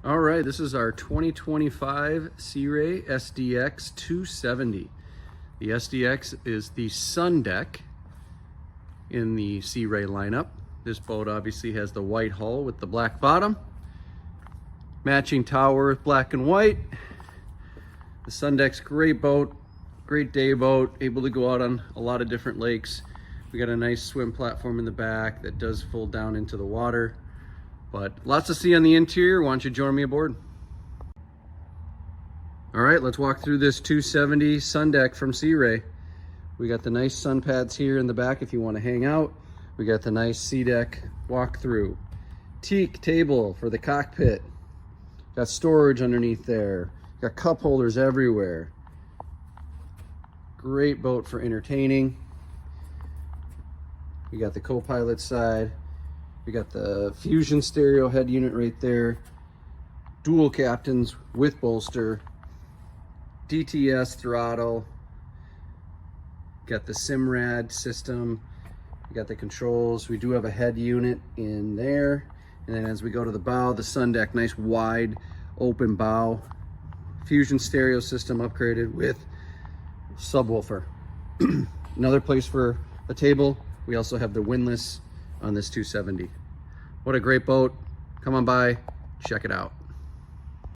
All right, this is our 2025 Sea Ray SDX 270. The SDX is the sun deck in the Sea Ray lineup. This boat obviously has the white hull with the black bottom, matching tower with black and white. The sun deck's great boat, great day boat, able to go out on a lot of different lakes. We got a nice swim platform in the back that does fold down into the water. But lots to see on the interior. Why don't you join me aboard? All right, let's walk through this 270 sun deck from Sea Ray. We got the nice sun pads here in the back if you want to hang out. We got the nice SeaDek walk-through. Teak table for the cockpit. Got storage underneath there. Got cup holders everywhere. Great boat for entertaining. We got the co-pilot side. We got the Fusion stereo head unit right there. Dual captains with bolster. DTS throttle. Got the Simrad system. We got the controls. We do have a head unit in there. And then as we go to the bow, the sun deck, nice wide open bow. Fusion stereo system upgraded with subwoofer. Another place for a table. We also have the windlass on this 270. What a great boat. Come on by, check it out.